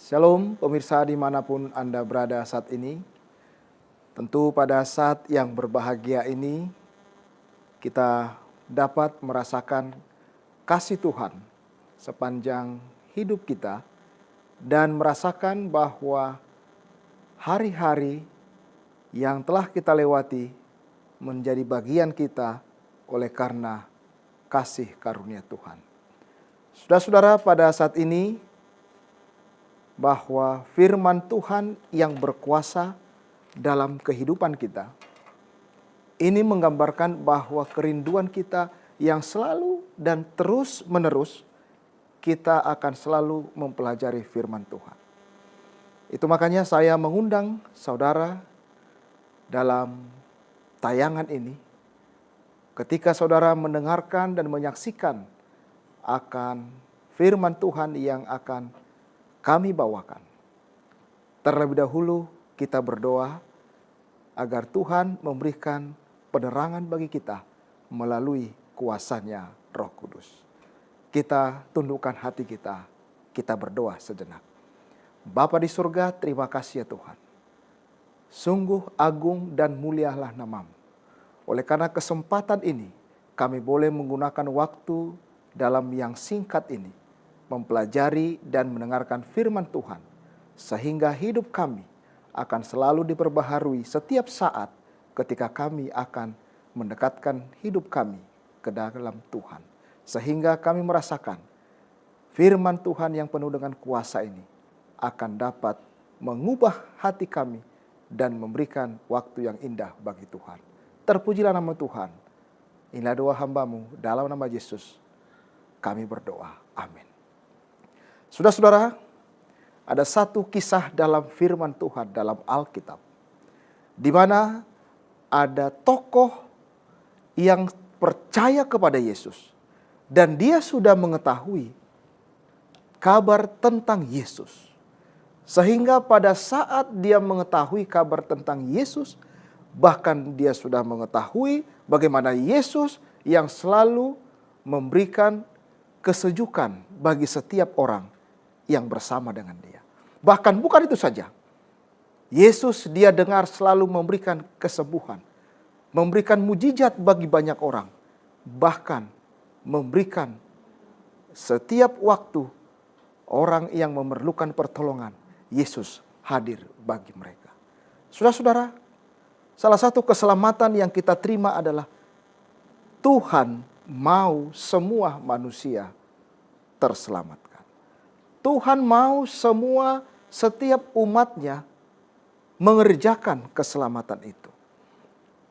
Shalom pemirsa dimanapun Anda berada saat ini. Tentu pada saat yang berbahagia ini kita dapat merasakan kasih Tuhan sepanjang hidup kita dan merasakan bahwa hari-hari yang telah kita lewati menjadi bagian kita oleh karena kasih karunia Tuhan. Saudara-saudara, pada saat ini bahwa firman Tuhan yang berkuasa dalam kehidupan kita ini menggambarkan bahwa kerinduan kita yang selalu dan terus menerus kita akan selalu mempelajari firman Tuhan. Itu makanya saya mengundang saudara dalam tayangan ini, ketika saudara mendengarkan dan menyaksikan akan firman Tuhan yang akan kami bawakan. Terlebih dahulu kita berdoa agar Tuhan memberikan penerangan bagi kita melalui kuasanya Roh Kudus. Kita tundukkan hati kita berdoa sejenak. Bapa di surga, terima kasih ya Tuhan. Sungguh agung dan mulialah nama-Mu. Oleh karena kesempatan ini, kami boleh menggunakan waktu dalam yang singkat ini mempelajari dan mendengarkan firman Tuhan, sehingga hidup kami akan selalu diperbaharui setiap saat ketika kami akan mendekatkan hidup kami ke dalam Tuhan. Sehingga kami merasakan firman Tuhan yang penuh dengan kuasa ini akan dapat mengubah hati kami dan memberikan waktu yang indah bagi Tuhan. Terpujilah nama Tuhan. Inilah doa hamba-Mu, dalam nama Yesus kami berdoa. Amin. Saudara-saudara, ada satu kisah dalam firman Tuhan dalam Alkitab, di mana ada tokoh yang percaya kepada Yesus dan dia sudah mengetahui kabar tentang Yesus. Sehingga pada saat dia mengetahui kabar tentang Yesus, bahkan dia sudah mengetahui bagaimana Yesus yang selalu memberikan kesejukan bagi setiap orang yang bersama dengan dia. Bahkan bukan itu saja. Yesus dia dengar selalu memberikan kesembuhan, memberikan mujizat bagi banyak orang, bahkan memberikan setiap waktu orang yang memerlukan pertolongan, Yesus hadir bagi mereka. Saudara-saudara, salah satu keselamatan yang kita terima adalah Tuhan mau semua manusia terselamatkan. Tuhan mau setiap umatnya mengerjakan keselamatan itu.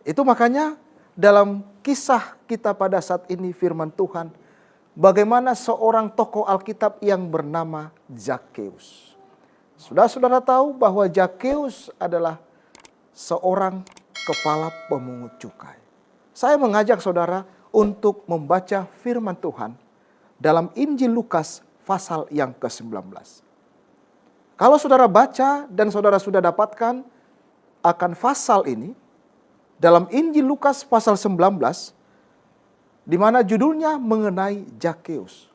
Itu makanya dalam kisah kita pada saat ini firman Tuhan, bagaimana seorang tokoh Alkitab yang bernama Zakheus. Saudara-saudara tahu bahwa Zakheus adalah seorang kepala pemungut cukai. Saya mengajak saudara untuk membaca firman Tuhan dalam Injil Lukas pasal yang ke-19. Kalau saudara baca dan saudara sudah dapatkan akan pasal ini dalam Injil Lukas pasal 19, di mana judulnya mengenai Zakheus.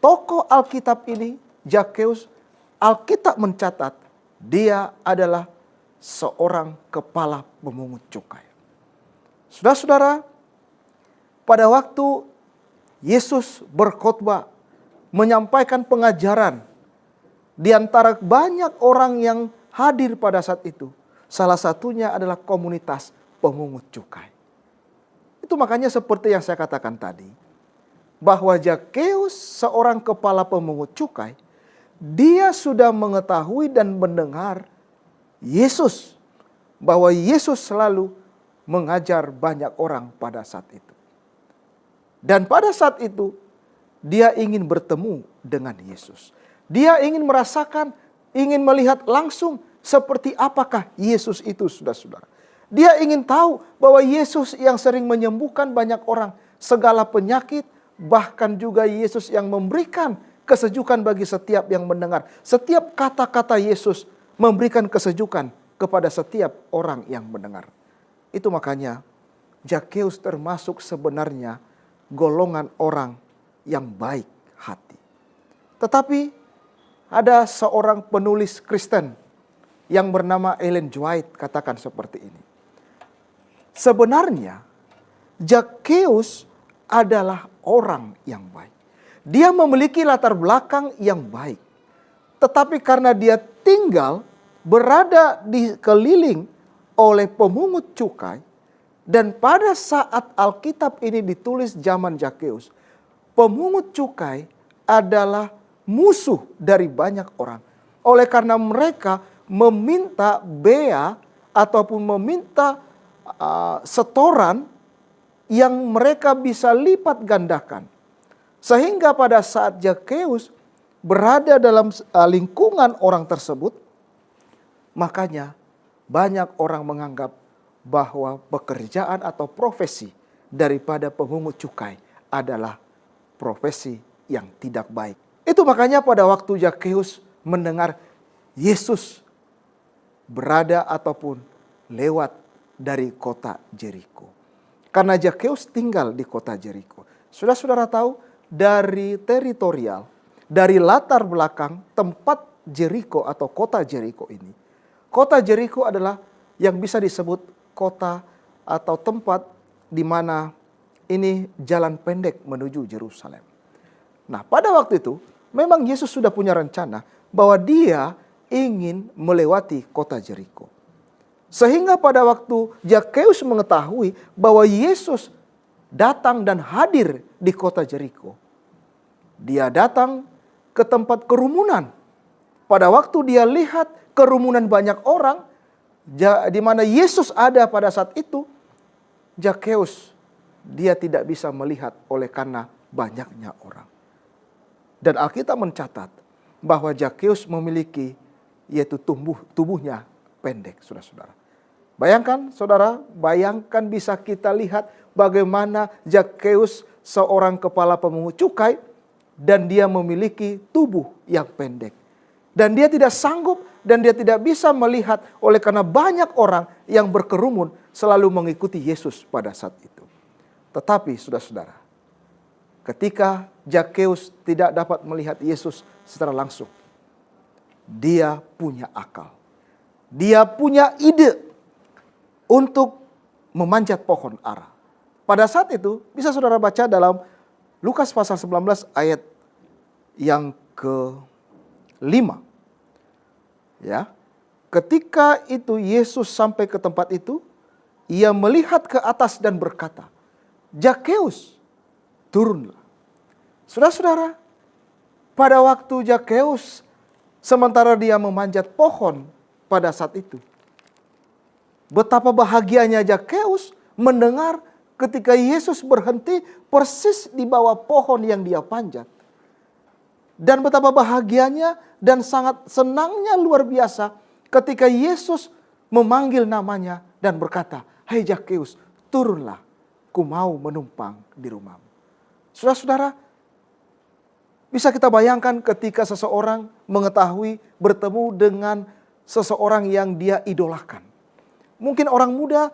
Tokoh Alkitab ini, Zakheus, Alkitab mencatat dia adalah seorang kepala pemungut cukai. Saudara-saudara, pada waktu Yesus berkhotbah, menyampaikan pengajaran di antara banyak orang yang hadir pada saat itu, salah satunya adalah komunitas pemungut cukai. Itu makanya seperti yang saya katakan tadi, bahwa Zakheus seorang kepala pemungut cukai, dia sudah mengetahui dan mendengar Yesus, bahwa Yesus selalu mengajar banyak orang pada saat itu. Dan pada saat itu dia ingin bertemu dengan Yesus. Dia ingin merasakan, ingin melihat langsung seperti apakah Yesus itu, saudara-saudara. Dia ingin tahu bahwa Yesus yang sering menyembuhkan banyak orang segala penyakit, bahkan juga Yesus yang memberikan kesejukan bagi setiap yang mendengar. Setiap kata-kata Yesus memberikan kesejukan kepada setiap orang yang mendengar. Itu makanya Zakheus termasuk sebenarnya golongan orang yang baik hati. Tetapi Ada seorang penulis Kristen yang bernama Ellen White katakan seperti ini. Sebenarnya Zakheus adalah orang yang baik. Dia memiliki latar belakang yang baik. Tetapi karena dia tinggal berada di keliling oleh pemungut cukai, dan pada saat Alkitab ini ditulis zaman Zakheus, pemungut cukai adalah musuh dari banyak orang. Oleh karena mereka meminta bea ataupun meminta setoran yang mereka bisa lipat gandakan. Sehingga pada saat Zakheus berada dalam lingkungan orang tersebut, makanya banyak orang menganggap bahwa pekerjaan atau profesi daripada pemungut cukai adalah profesi yang tidak baik. Itu makanya pada waktu Zakheus mendengar Yesus berada ataupun lewat dari kota Jeriko. Karena Zakheus tinggal di kota Jeriko. Saudara-saudara tahu dari teritorial, dari latar belakang tempat Jeriko atau kota Jeriko ini. Kota Jeriko adalah yang bisa disebut kota atau tempat di mana ini jalan pendek menuju Yerusalem. Nah, pada waktu itu memang Yesus sudah punya rencana bahwa dia ingin melewati kota Jeriko. Sehingga pada waktu Zakheus mengetahui bahwa Yesus datang dan hadir di kota Jeriko, dia datang ke tempat kerumunan. Pada waktu dia lihat kerumunan banyak orang, di mana Yesus ada pada saat itu, Zakheus dia tidak bisa melihat oleh karena banyaknya orang. Dan Alkitab mencatat bahwa Zakheus memiliki yaitu tubuhnya pendek, saudara-saudara. Bayangkan, saudara, bayangkan bisa kita lihat bagaimana Zakheus seorang kepala pemungut cukai dan dia memiliki tubuh yang pendek. Dan dia tidak sanggup dan dia tidak bisa melihat oleh karena banyak orang yang berkerumun selalu mengikuti Yesus pada saat itu. Tetapi saudara-saudara, ketika Zakheus tidak dapat melihat Yesus secara langsung, dia punya akal. Dia punya ide untuk memanjat pohon ara. Pada saat itu bisa saudara baca dalam Lukas pasal 19 ayat yang ke-5. Ya. Ketika itu Yesus sampai ke tempat itu, ia melihat ke atas dan berkata, "Zakheus, turunlah." Saudara-saudara, pada waktu Zakheus sementara dia memanjat pohon pada saat itu, betapa bahagianya Zakheus mendengar ketika Yesus berhenti persis di bawah pohon yang dia panjat. Dan betapa bahagianya dan sangat senangnya luar biasa ketika Yesus memanggil namanya dan berkata, "Hai Zakheus, turunlah, ku mau menumpang di rumahmu." Saudara-saudara, bisa kita bayangkan ketika seseorang mengetahui bertemu dengan seseorang yang dia idolakan. Mungkin orang muda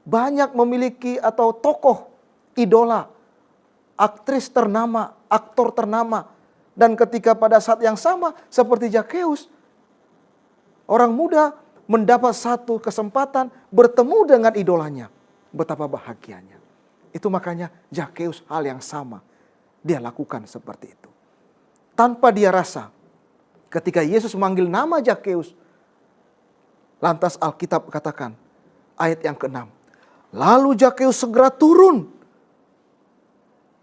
banyak memiliki atau tokoh idola, aktris ternama, aktor ternama. Dan ketika pada saat yang sama seperti Zakheus, orang muda mendapat satu kesempatan bertemu dengan idolanya. Betapa bahagianya. Itu makanya Zakheus hal yang sama dia lakukan seperti itu. Tanpa dia rasa, ketika Yesus memanggil nama Zakheus, lantas Alkitab katakan, ayat yang ke-6. Lalu Zakheus segera turun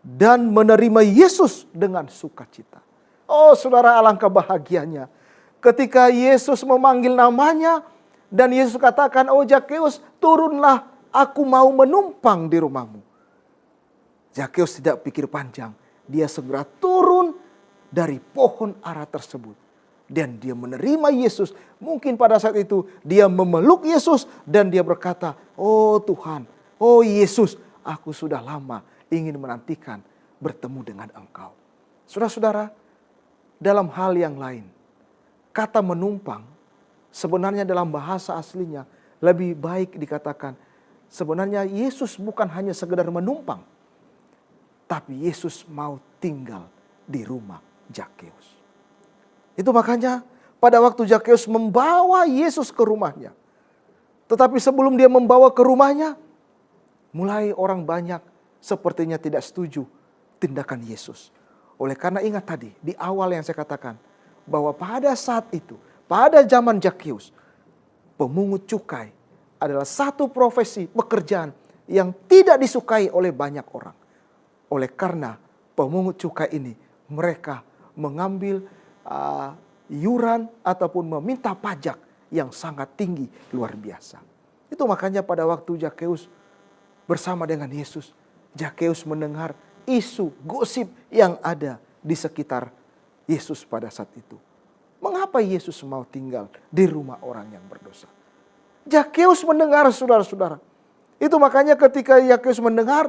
dan menerima Yesus dengan sukacita. Oh saudara, alangkah bahagianya. Ketika Yesus memanggil namanya dan Yesus katakan, "Oh Zakheus, turunlah, aku mau menumpang di rumahmu." Zakheus tidak pikir panjang. Dia segera turun dari pohon ara tersebut. Dan dia menerima Yesus. Mungkin pada saat itu dia memeluk Yesus dan dia berkata, "Oh Tuhan, oh Yesus, aku sudah lama ingin menantikan bertemu dengan Engkau." Saudara-saudara, dalam hal yang lain, kata menumpang sebenarnya dalam bahasa aslinya lebih baik dikatakan sebenarnya Yesus bukan hanya sekedar menumpang, tapi Yesus mau tinggal di rumah Zakheus. Itu makanya pada waktu Zakheus membawa Yesus ke rumahnya. Tetapi sebelum dia membawa ke rumahnya, mulai orang banyak sepertinya tidak setuju tindakan Yesus. Oleh karena ingat tadi di awal yang saya katakan, bahwa pada saat itu, pada zaman Zakheus, pemungut cukai adalah satu profesi pekerjaan yang tidak disukai oleh banyak orang. Oleh karena pemungut cukai ini, mereka mengambil iuran ataupun meminta pajak yang sangat tinggi, luar biasa. Itu makanya pada waktu Zakheus bersama dengan Yesus, Zakheus mendengar isu, gosip yang ada di sekitar Yesus pada saat itu. Mengapa Yesus mau tinggal di rumah orang yang berdosa? Zakheus mendengar, saudara-saudara. Itu makanya ketika Zakheus mendengar,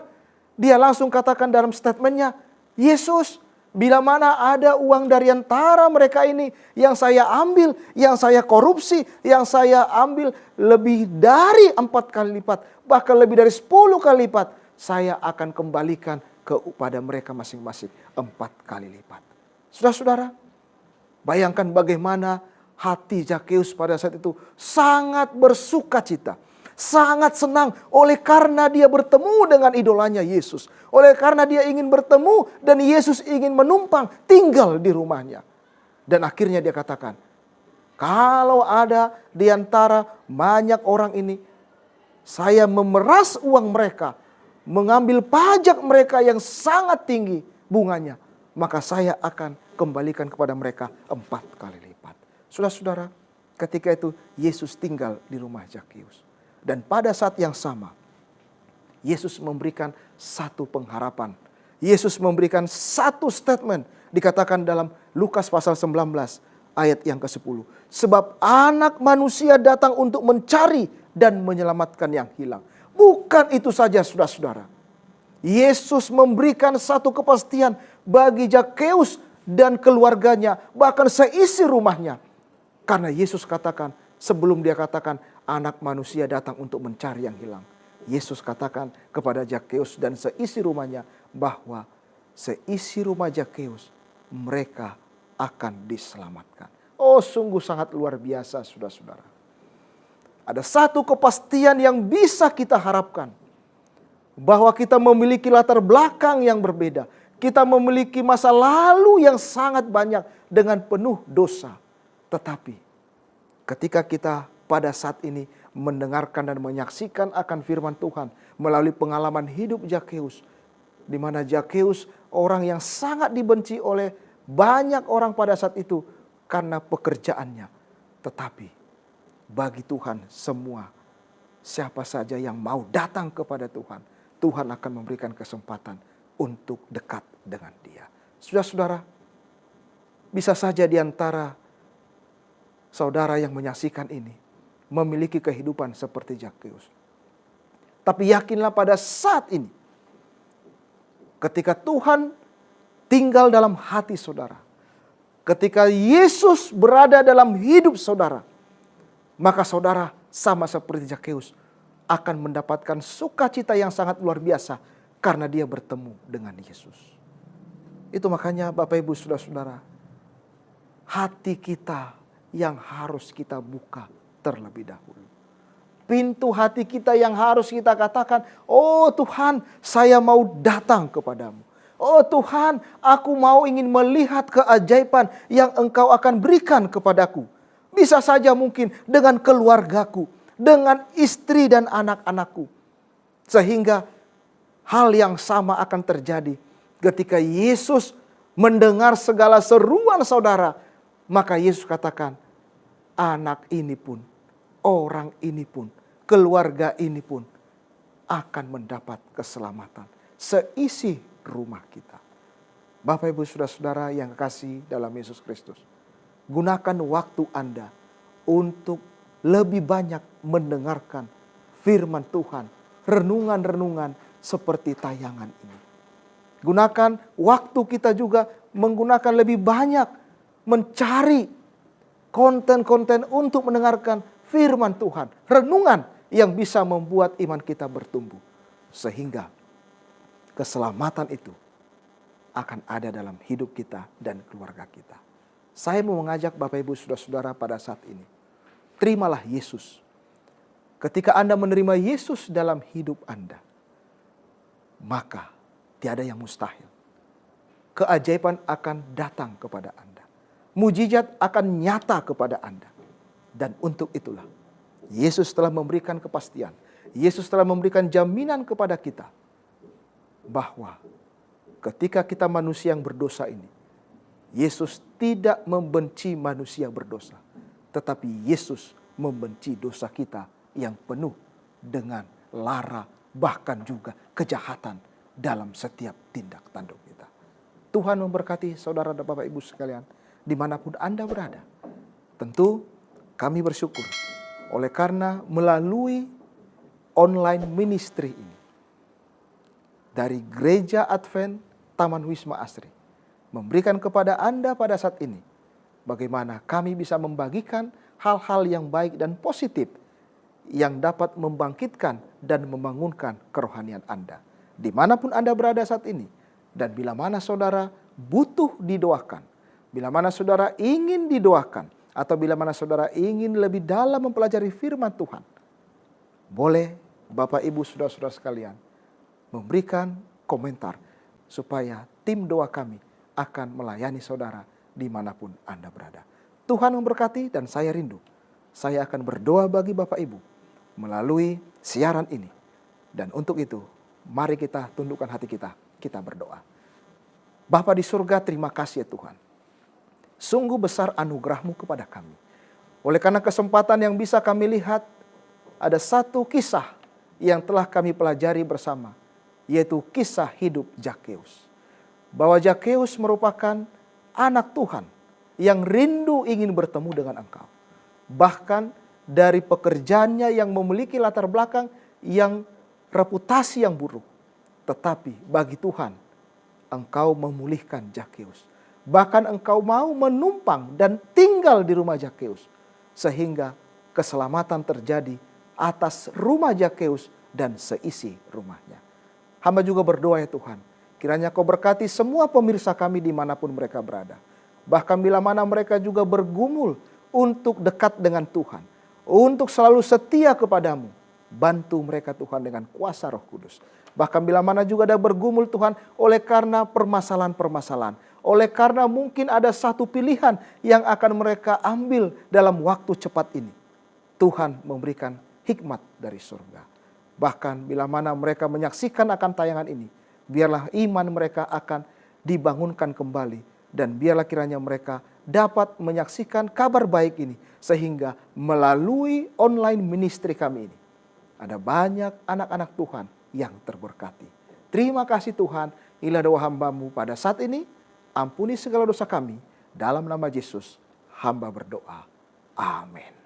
dia langsung katakan dalam statementnya, Yesus, bila mana ada uang dari antara mereka ini yang saya ambil, yang saya korupsi, yang saya ambil lebih dari 4 kali lipat, bahkan lebih dari 10 kali lipat, saya akan kembalikan kepada mereka masing-masing 4 kali lipat. Saudara-saudara, bayangkan bagaimana hati Zakheus pada saat itu sangat bersuka cita. Sangat senang oleh karena dia bertemu dengan idolanya Yesus. Oleh karena dia ingin bertemu dan Yesus ingin menumpang tinggal di rumahnya. Dan akhirnya dia katakan, kalau ada di antara banyak orang ini, saya memeras uang mereka, mengambil pajak mereka yang sangat tinggi bunganya, maka saya akan kembalikan kepada mereka 4 kali lipat. Saudara-saudara, ketika itu Yesus tinggal di rumah Zakheus. Dan pada saat yang sama, Yesus memberikan satu pengharapan. Yesus memberikan satu statement. Dikatakan dalam Lukas pasal 19 ayat yang ke-10. Sebab anak manusia datang untuk mencari dan menyelamatkan yang hilang. Bukan itu saja saudara-saudara. Yesus memberikan satu kepastian bagi Zakheus dan keluarganya. Bahkan seisi rumahnya. Karena Yesus katakan, sebelum dia katakan anak manusia datang untuk mencari yang hilang, Yesus katakan kepada Zakheus dan seisi rumahnya bahwa seisi rumah Zakheus mereka akan diselamatkan. Oh, sungguh sangat luar biasa saudara-saudara. Ada satu kepastian yang bisa kita harapkan, bahwa kita memiliki latar belakang yang berbeda. Kita memiliki masa lalu yang sangat banyak dengan penuh dosa. Tetapi ketika kita pada saat ini mendengarkan dan menyaksikan akan firman Tuhan melalui pengalaman hidup Zakheus, di mana Zakheus orang yang sangat dibenci oleh banyak orang pada saat itu karena pekerjaannya. Tetapi bagi Tuhan semua, siapa saja yang mau datang kepada Tuhan, Tuhan akan memberikan kesempatan untuk dekat dengan Dia. Saudara-saudara, bisa saja di antara saudara yang menyaksikan ini memiliki kehidupan seperti Zakheus. Tapi yakinlah pada saat ini, ketika Tuhan tinggal dalam hati saudara, ketika Yesus berada dalam hidup saudara, maka saudara sama seperti Zakheus akan mendapatkan sukacita yang sangat luar biasa karena dia bertemu dengan Yesus. Itu makanya Bapak Ibu saudara-saudara, hati kita yang harus kita buka terlebih dahulu. Pintu hati kita yang harus kita katakan, oh Tuhan, saya mau datang kepadamu. Oh Tuhan, aku mau ingin melihat keajaiban yang Engkau akan berikan kepadaku. Bisa saja mungkin dengan keluargaku, dengan istri dan anak-anakku. Sehingga hal yang sama akan terjadi ketika Yesus mendengar segala seruan saudara. Maka Yesus katakan, anak ini pun, orang ini pun, keluarga ini pun akan mendapat keselamatan. Seisi rumah kita. Bapak Ibu saudara-saudara yang kekasih dalam Yesus Kristus. Gunakan waktu Anda untuk lebih banyak mendengarkan firman Tuhan. Renungan-renungan seperti tayangan ini. Gunakan waktu kita juga menggunakan lebih banyak mencari konten-konten untuk mendengarkan firman Tuhan. Renungan yang bisa membuat iman kita bertumbuh. Sehingga keselamatan itu akan ada dalam hidup kita dan keluarga kita. Saya mau mengajak Bapak Ibu Saudara-saudara pada saat ini. Terimalah Yesus. Ketika Anda menerima Yesus dalam hidup Anda, maka tiada yang mustahil. Keajaiban akan datang kepada Anda. Mujizat akan nyata kepada Anda. Dan untuk itulah Yesus telah memberikan kepastian. Yesus telah memberikan jaminan kepada kita bahwa ketika kita manusia yang berdosa ini, Yesus tidak membenci manusia berdosa, tetapi Yesus membenci dosa kita yang penuh dengan lara, bahkan juga kejahatan dalam setiap tindak tanduk kita. Tuhan memberkati saudara dan Bapak Ibu sekalian, dimanapun Anda berada. Tentu kami bersyukur oleh karena melalui online ministry ini, dari Gereja Advent Taman Wisma Asri, memberikan kepada Anda pada saat ini bagaimana kami bisa membagikan hal-hal yang baik dan positif yang dapat membangkitkan dan membangunkan kerohanian Anda. Dimanapun Anda berada saat ini, dan bila mana saudara butuh didoakan, bila mana saudara ingin didoakan, atau bila mana saudara ingin lebih dalam mempelajari firman Tuhan, boleh Bapak Ibu Saudara-saudara sekalian memberikan komentar supaya tim doa kami akan melayani saudara dimanapun Anda berada. Tuhan memberkati dan saya rindu. Saya akan berdoa bagi Bapak Ibu melalui siaran ini. Dan untuk itu, mari kita tundukkan hati kita, kita berdoa. Bapa di surga, terima kasih ya Tuhan. Sungguh besar anugerah-Mu kepada kami. Oleh karena kesempatan yang bisa kami lihat, ada satu kisah yang telah kami pelajari bersama, yaitu kisah hidup Zakheus. Bahwa Zakheus merupakan anak Tuhan yang rindu ingin bertemu dengan Engkau. Bahkan dari pekerjaannya yang memiliki latar belakang yang reputasi yang buruk. Tetapi bagi Tuhan, Engkau memulihkan Zakheus. Bahkan Engkau mau menumpang dan tinggal di rumah Zakheus. Sehingga keselamatan terjadi atas rumah Zakheus dan seisi rumahnya. Hamba juga berdoa ya Tuhan, kiranya Kau berkati semua pemirsa kami dimanapun mereka berada. Bahkan bila mana mereka juga bergumul untuk dekat dengan Tuhan, untuk selalu setia kepadamu. Bantu mereka Tuhan dengan kuasa Roh Kudus. Bahkan bila mana juga ada bergumul Tuhan oleh karena permasalahan-permasalahan. Oleh karena mungkin ada satu pilihan yang akan mereka ambil dalam waktu cepat ini. Tuhan memberikan hikmat dari surga. Bahkan bila mana mereka menyaksikan akan tayangan ini, biarlah iman mereka akan dibangunkan kembali. Dan biarlah kiranya mereka dapat menyaksikan kabar baik ini. Sehingga melalui online ministry kami ini, ada banyak anak-anak Tuhan yang terberkati. Terima kasih Tuhan, inilah doa hamba-Mu pada saat ini. Ampuni segala dosa kami. Dalam nama Yesus, hamba berdoa. Amin.